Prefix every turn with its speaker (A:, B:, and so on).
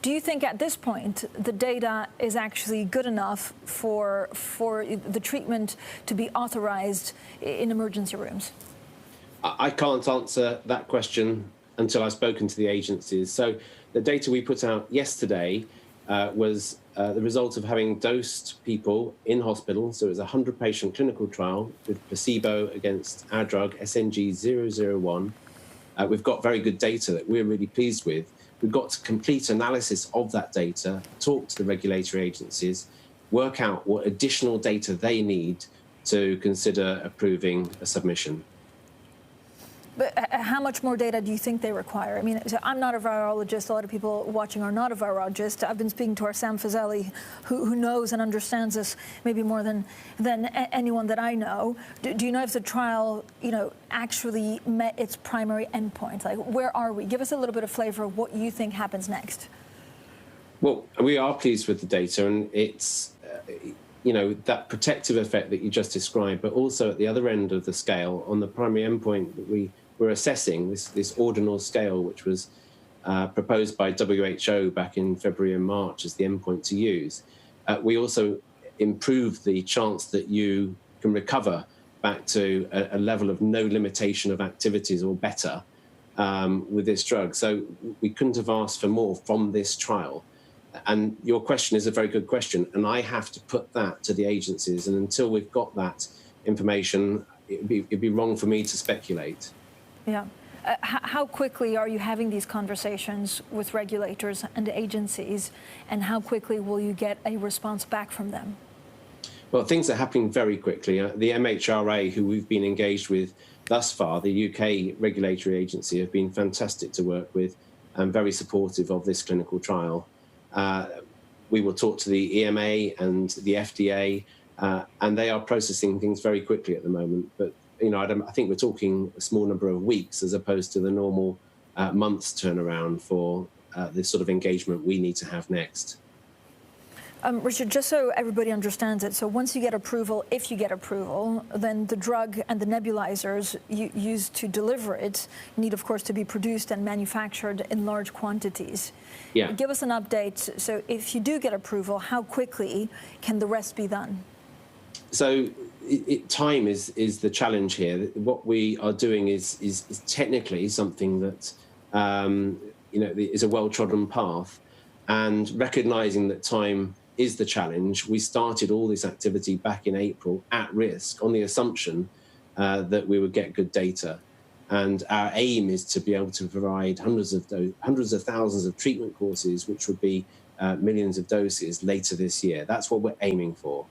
A: Do you think at this point the data is actually good enough for the treatment to be authorized in emergency rooms?
B: I can't answer that question until I've spoken to the agencies. So the data we put out yesterday was the result of having dosed people in hospital. So it was a 100-patient clinical trial with placebo against our drug, SNG-001. We've got very good data that we're really pleased with. We've got complete analysis of that data, talk to the regulatory agencies, work out what additional data they need to consider approving a submission.
A: But how much more data do you think they require? I mean, I'm not a virologist. A lot of people watching are not a virologist. I've been speaking to our Sam Fazeli, who knows and understands this maybe more than anyone that I know. Do you know if the trial, actually met its primary endpoint? Like, where are we? Give us a little bit of flavor of what you think happens next.
B: Well, we are pleased with the data, and it's that protective effect that you just described, but also at the other end of the scale, on the primary endpoint that we were assessing, this ordinal scale, which was proposed by WHO back in February and March as the endpoint to use. We also improved the chance that you can recover back to a level of no limitation of activities or better with this drug. So we couldn't have asked for more from this trial. And your question is a very good question, and I have to put that to the agencies. And until we've got that information, it'd be wrong for me to speculate.
A: Yeah. How quickly are you having these conversations with regulators and agencies, and how quickly will you get a response back from them?
B: Well, things are happening very quickly. The MHRA, who we've been engaged with thus far, the UK regulatory agency, have been fantastic to work with and very supportive of this clinical trial. We will talk to the EMA and the FDA, and they are processing things very quickly at the moment. But I think we're talking a small number of weeks as opposed to the normal months turnaround for this sort of engagement we need to have next.
A: Richard, just so everybody understands it, so once you get approval, if you get approval, then the drug and the nebulizers used to deliver it need, of course, to be produced and manufactured in large quantities.
B: Yeah.
A: Give us an update. So if you do get approval, how quickly can the rest be done? So
B: time is the challenge here. What we are doing is technically something that is a well-trodden path, and recognizing that time is the challenge. We started all this activity back in April at risk on the assumption that we would get good data. And our aim is to be able to provide hundreds of thousands of treatment courses, which would be millions of doses later this year. That's what we're aiming for.